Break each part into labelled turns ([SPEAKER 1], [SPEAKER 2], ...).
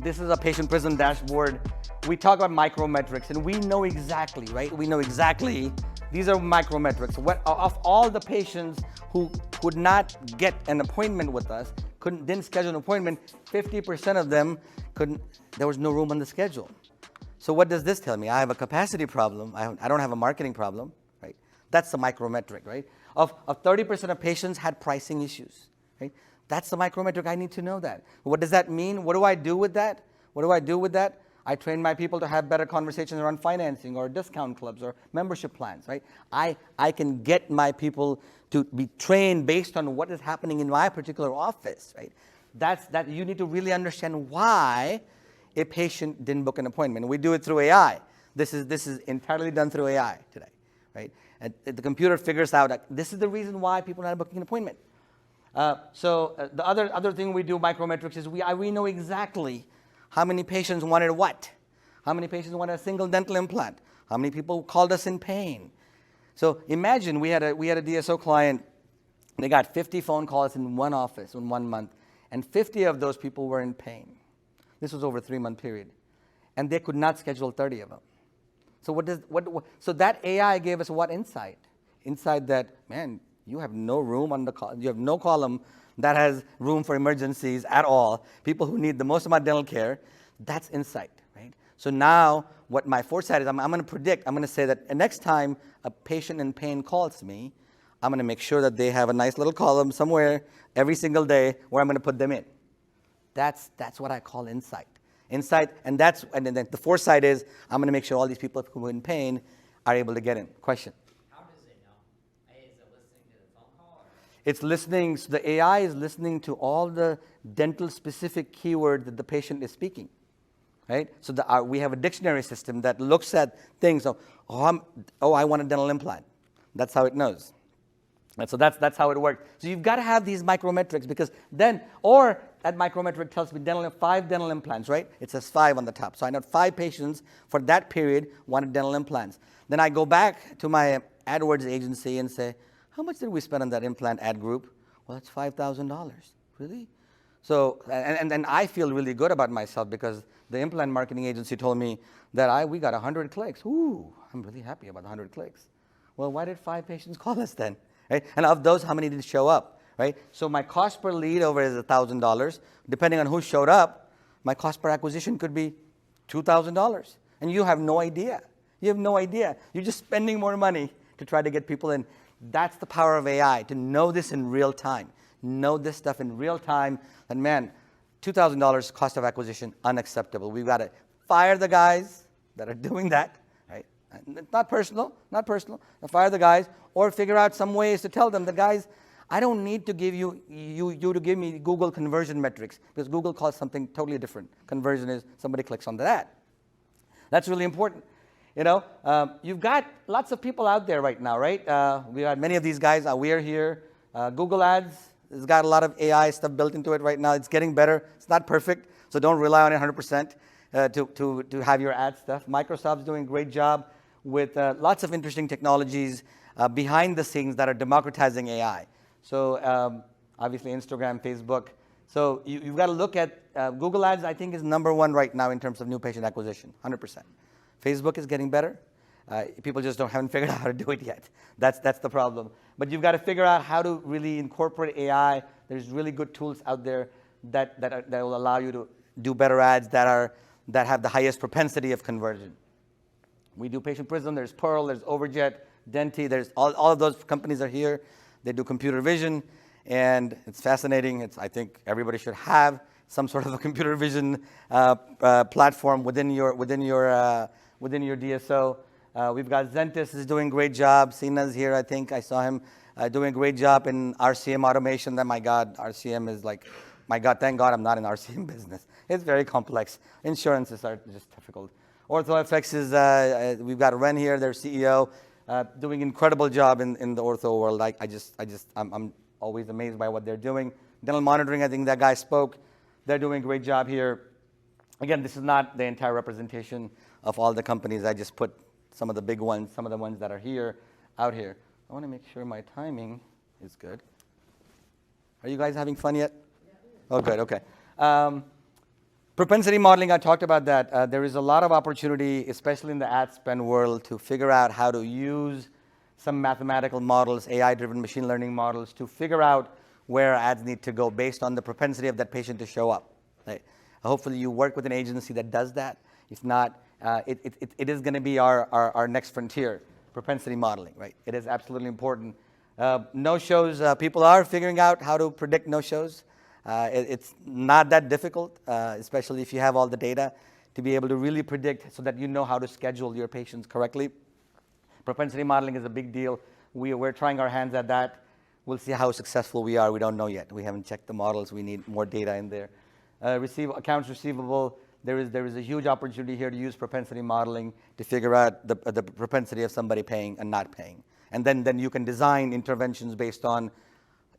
[SPEAKER 1] This is a Patient Prism dashboard. We talk about micrometrics, and we know exactly, right? We know exactly, these are micrometrics. Of all the patients who could not get an appointment with us, didn't schedule an appointment, 50% of them there was no room on the schedule. So what does this tell me? I have a capacity problem. I don't have a marketing problem, right? That's the micrometric, right? Of 30% of patients had pricing issues, right? That's the micrometric. I need to know that. What does that mean? What do I do with that? What do I do with that? I train my people to have better conversations around financing or discount clubs or membership plans, right? I can get my people to be trained based on what is happening in my particular office, right? That you need to really understand why a patient didn't book an appointment. We do it through AI. This is entirely done through AI today, right? And the computer figures out that this is the reason why people are not booking an appointment. The other thing we do micrometrics is we know exactly how many patients wanted what, how many patients wanted a single dental implant, how many people called us in pain. So imagine we had a DSO client. They got 50 phone calls in one office in 1 month, and 50 of those people were in pain. This was over a 3-month period, and they could not schedule 30 of them. So so that AI gave us what insight? Insight that, man, you have no room on you have no column that has room for emergencies at all. People who need the most amount of dental care, that's insight, right? So now what my foresight is, I'm going to predict, I'm going to say that next time a patient in pain calls me, I'm going to make sure that they have a nice little column somewhere every single day where I'm going to put them in. That's what I call insight. Insight, and then the foresight is, I'm going to make sure all these people who are in pain are able to get in. Question?
[SPEAKER 2] How does it know? Is it listening to the phone call?
[SPEAKER 1] It's listening, so the AI is listening to all the dental-specific keyword that the patient is speaking, right? So we have a dictionary system that looks at things. I want a dental implant. That's how it knows. And so that's how it works. So you've got to have these micrometrics, because then, or that micrometric tells me 5 dental implants, right? It says 5 on the top. So I know 5 patients for that period wanted dental implants. Then I go back to my AdWords agency and say, how much did we spend on that implant ad group? Well, it's $5,000. Really? So, and I feel really good about myself, because the implant marketing agency told me that we got 100 clicks. Ooh, I'm really happy about 100 clicks. Well, why did 5 patients call us then? Right? And of those, how many did show up? Right? So my cost per lead over is $1,000. Depending on who showed up, my cost per acquisition could be $2,000. And you have no idea. You have no idea. You're just spending more money to try to get people in. That's the power of AI, to know this in real time. Know this stuff in real time. And man, $2,000 cost of acquisition, unacceptable. We've got to fire the guys that are doing that. Right? Not personal. Fire the guys, or figure out some ways to tell them, the guys, I don't need to give you to give me Google conversion metrics, because Google calls something totally different. Conversion is somebody clicks on that. That's really important. You know, you've got lots of people out there right now, right? We got many of these guys. We are here. Google Ads has got a lot of AI stuff built into it right now. It's getting better. It's not perfect, so don't rely on it 100% to have your ad stuff. Microsoft's doing a great job with lots of interesting technologies behind the scenes that are democratizing AI. So obviously Instagram, Facebook. So you've got to look at Google Ads. I think is #1 right now in terms of new patient acquisition, 100%. Facebook is getting better. People just haven't figured out how to do it yet. That's the problem. But you've got to figure out how to really incorporate AI. There's really good tools out there that will allow you to do better ads that have the highest propensity of conversion. We do Patient Prism. There's Pearl. There's Overjet, Denti. There's all of those companies are here. They do computer vision, and it's fascinating. I think everybody should have some sort of a computer vision platform within your DSO. We've got Zentis is doing a great job. Sina's here, I think. I saw him doing a great job in RCM automation. Then, my God, RCM is like, my God, thank God I'm not in RCM business. It's very complex. Insurances are just difficult. OrthoFX is, we've got Ren here, their CEO, doing an incredible job in the ortho world. I'm always amazed by what they're doing. DentalMonitoring, I think that guy spoke. They're doing a great job here. Again, this is not the entire representation of all the companies. I just put some of the big ones, some of the ones that are here, out here. I want to make sure my timing is good. Are you guys having fun yet? Yeah. Oh, good, okay. Propensity modeling, I talked about that. There is a lot of opportunity, especially in the ad spend world, to figure out how to use some mathematical models, AI-driven machine learning models, to figure out where ads need to go based on the propensity of that patient to show up. Right? Hopefully you work with an agency that does that. If not, it is going to be our next frontier, propensity modeling. Right? It is absolutely important. No-shows, people are figuring out how to predict no-shows. It's not that difficult, especially if you have all the data, to be able to really predict so that you know how to schedule your patients correctly. Propensity modeling is a big deal. We're trying our hands at that. We'll see how successful we are. We don't know yet. We haven't checked the models. We need more data in there. Accounts receivable, there is a huge opportunity here to use propensity modeling to figure out the propensity of somebody paying and not paying. And then you can design interventions based on,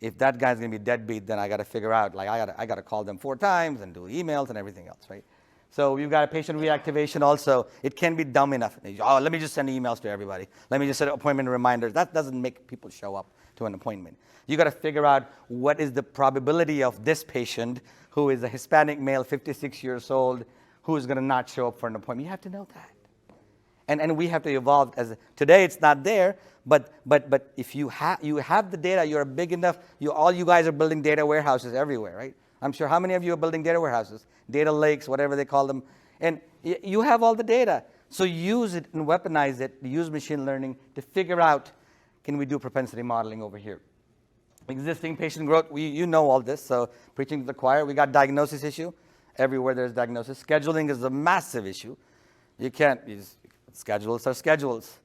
[SPEAKER 1] if that guy's going to be deadbeat, then I got to figure out, like I got to call them 4 times and do emails and everything else, right? So you've got a patient reactivation also. It can be dumb enough. Oh, let me just send emails to everybody. Let me just set appointment reminders. That doesn't make people show up to an appointment. You got to figure out what is the probability of this patient who is a Hispanic male, 56 years old, who is going to not show up for an appointment. You have to know that. And we have to evolve. Today it's not there, but if you have the data, you're big enough. All you guys are building data warehouses everywhere, right? I'm sure how many of you are building data warehouses, data lakes, whatever they call them, and you have all the data. So use it and weaponize it. Use machine learning to figure out, can we do propensity modeling over here? Existing patient growth, you know all this. So preaching to the choir, we got diagnosis issue. Everywhere there's diagnosis. Scheduling is a massive issue. Schedules are schedules.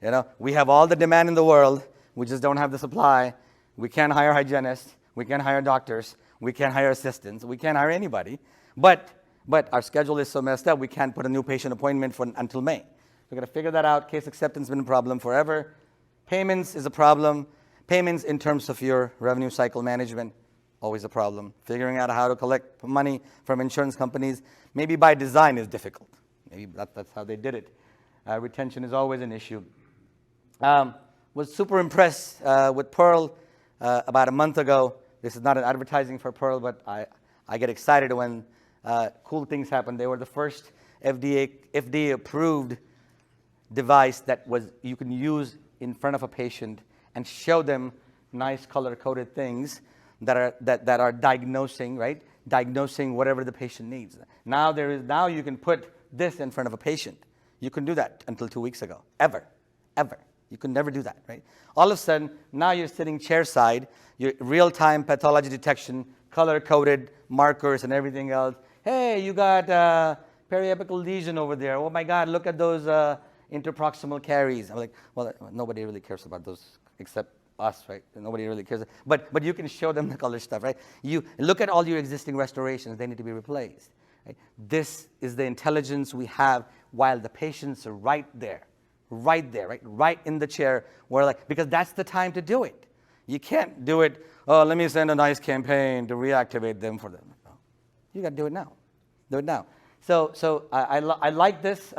[SPEAKER 1] You know, we have all the demand in the world. We just don't have the supply. We can't hire hygienists. We can't hire doctors. We can't hire assistants. We can't hire anybody. But our schedule is so messed up, we can't put a new patient appointment until May. We've got to figure that out. Case acceptance has been a problem forever. Payments is a problem. Payments in terms of your revenue cycle management, always a problem. Figuring out how to collect money from insurance companies, maybe by design, is difficult. Maybe that's how they did it. Retention is always an issue. Was super impressed with Pearl about a month ago. This is not an advertising for Pearl, but I get excited when cool things happen. They were the first FDA-approved device that you can use in front of a patient and show them nice color-coded things that are diagnosing, right? Diagnosing whatever the patient needs. Now you can put this in front of a patient. You couldn't do that until 2 weeks ago. Ever. You could never do that, right? All of a sudden, now you're sitting chair-side, your real-time pathology detection, color-coded markers and everything else. Hey, you got periapical lesion over there. Oh my God, look at those interproximal caries. I'm like, well, nobody really cares about those except us, right? Nobody really cares. But you can show them the color stuff, right? You look at all your existing restorations. They need to be replaced. Right? This is the intelligence we have while the patients are right there, right? Right in the chair. Because that's the time to do it. You can't do it, oh, let me send a nice campaign to reactivate them for them. No. You got to do it now. Do it now. So I like this.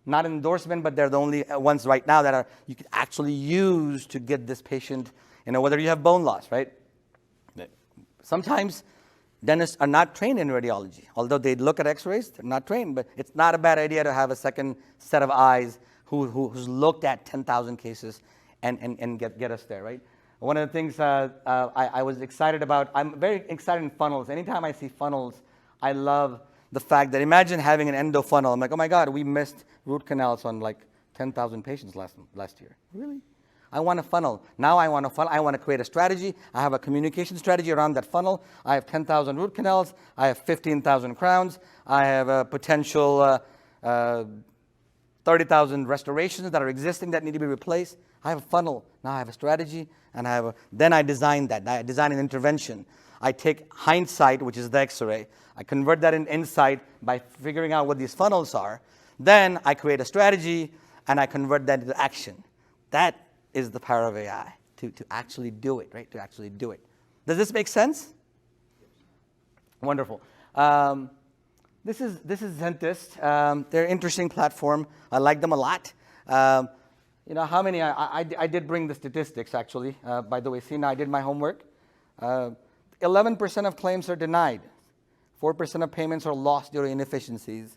[SPEAKER 1] Not an endorsement, but they're the only ones right now that you can actually use to get this patient, whether you have bone loss, right? Sometimes dentists are not trained in radiology. Although they look at x-rays, they're not trained. But it's not a bad idea to have a second set of eyes who's looked at 10,000 cases and get us there, right? One of the things I was excited about, I'm very excited in funnels. Anytime I see funnels, I love the fact that imagine having an endo funnel. I'm like, oh my God, we missed root canals on like 10,000 patients last year. Really? I want a funnel. Now I want a funnel. I want to create a strategy. I have a communication strategy around that funnel. I have 10,000 root canals. I have 15,000 crowns. I have a potential 30,000 restorations that are existing that need to be replaced. I have a funnel. Now I have a strategy, and then I design that. I design an intervention. I take hindsight, which is the X-ray. I convert that in insight by figuring out what these funnels are. Then I create a strategy, and I convert that into action. That is the power of AI, to actually do it, right? To actually do it. Does this make sense? Wonderful. This is Dentist. They're an interesting platform. I like them a lot. How many? I did bring the statistics, actually. By the way, see, now I did my homework. 11% of claims are denied. 4% of payments are lost due to inefficiencies.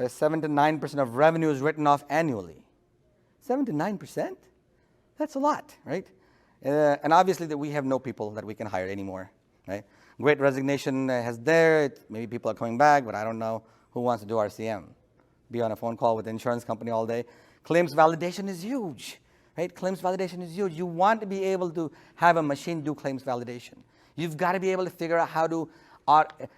[SPEAKER 1] 7 to 9% of revenue is written off annually. 7 to 9%? That's a lot, right? And obviously that we have no people that we can hire anymore, right? Great resignation has there. Maybe people are coming back, but I don't know who wants to do RCM. Be on a phone call with the insurance company all day. Claims validation is huge, right? Claims validation is huge. You want to be able to have a machine do claims validation. You've got to be able to figure out how to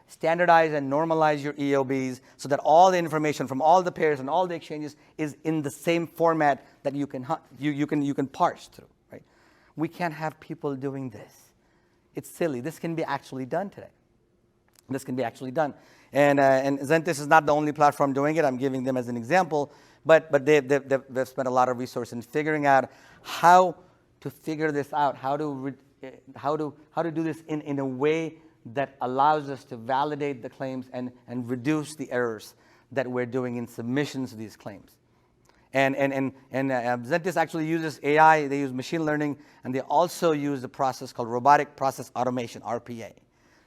[SPEAKER 1] standardize and normalize your EOBs so that all the information from all the pairs and all the exchanges is in the same format that you can parse through, right? We can't have people doing this. It's silly. This can be actually done today. This can be actually done. And Zentis is not the only platform doing it. I'm giving them as an example. But they've spent a lot of resources in figuring out how to figure this out, how to do this in a way that allows us to validate the claims and reduce the errors that we're doing in submissions of these claims. And Zentis actually uses AI, they use machine learning, and they also use the process called robotic process automation, RPA.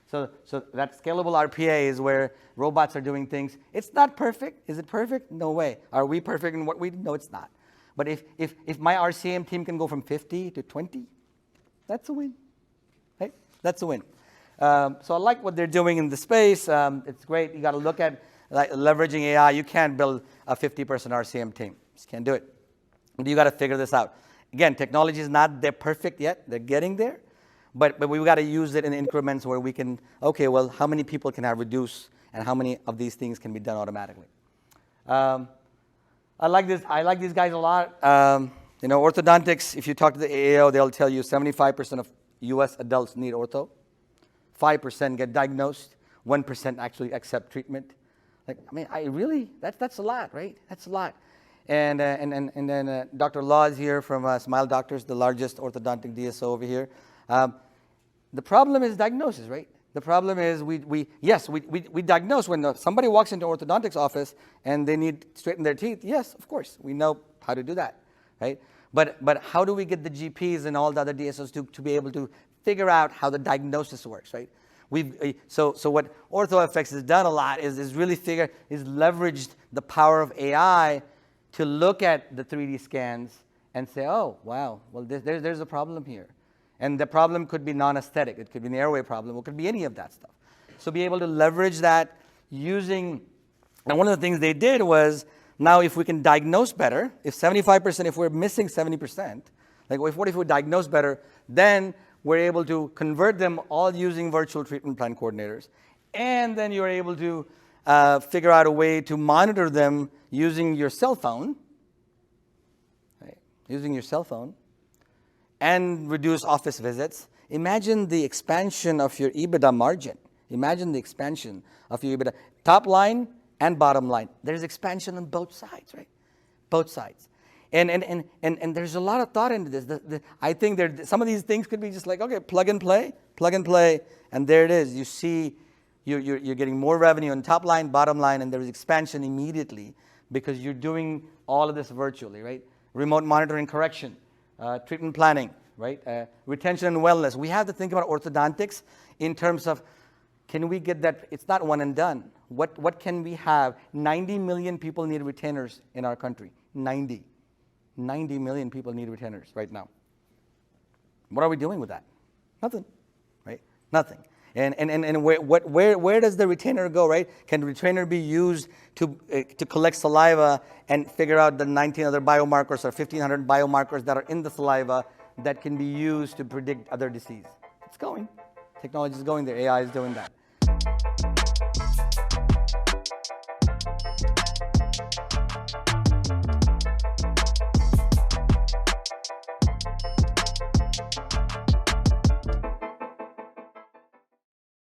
[SPEAKER 1] So that scalable RPA is where robots are doing things. It's not perfect. Is it perfect? No way. Are we perfect in what we do? No, it's not. But if my RCM team can go from 50 to 20, that's a win, right? That's a win. So I like what they're doing in the space. It's great. You got to look at leveraging AI. You can't build a 50-person RCM team. Just can't do it. You got to figure this out. Again, technology is not there perfect yet. They're getting there. But we've got to use it in increments where we can, okay, well, how many people can I reduce and how many of these things can be done automatically? I like this. I like these guys a lot. Orthodontics, if you talk to the AAO, they'll tell you 75% of US adults need ortho. 5% get diagnosed. 1% actually accept treatment. That's a lot, right? That's a lot. And then Dr. Law is here from Smile Doctors, the largest orthodontic DSO over here. The problem is diagnosis, right? The problem is we diagnose when somebody walks into an orthodontics office and they need to straighten their teeth. Yes, of course, we know how to do that, right? But how do we get the GPs and all the other DSOs to be able to figure out how the diagnosis works, right? So what OrthoFX has done a lot is leveraged the power of AI to look at the 3D scans and say, oh, wow, well, there's a problem here. And the problem could be non-aesthetic. It could be an airway problem. It could be any of that stuff. So be able to leverage that using, and one of the things they did was, now if we can diagnose better, if 75%, if we're missing 70%, what if we diagnose better, then we're able to convert them all using virtual treatment plan coordinators. And then you're able to figure out a way to monitor them using your cell phone, right? Using your cell phone, and reduce office visits. Imagine the expansion of your EBITDA margin. Imagine the expansion of your EBITDA. Top line and bottom line. There's expansion on both sides, right? Both sides. And there's a lot of thought into this. I think some of these things could be just like, okay, plug and play, and there it is. You see, you're getting more revenue on top line, bottom line, and there's expansion immediately because you're doing all of this virtually, right? Remote monitoring correction, treatment planning, right? Retention and wellness. We have to think about orthodontics in terms of, can we get that? It's not one and done. What can we have? 90 million people need retainers in our country. 90 million people need retainers right now. What are we doing with that? Nothing, right? Nothing. And where does the retainer go, right? Can the retainer be used to collect saliva and figure out the 19 other biomarkers or 1,500 biomarkers that are in the saliva that can be used to predict other disease? It's going. Technology is going there. AI is doing that.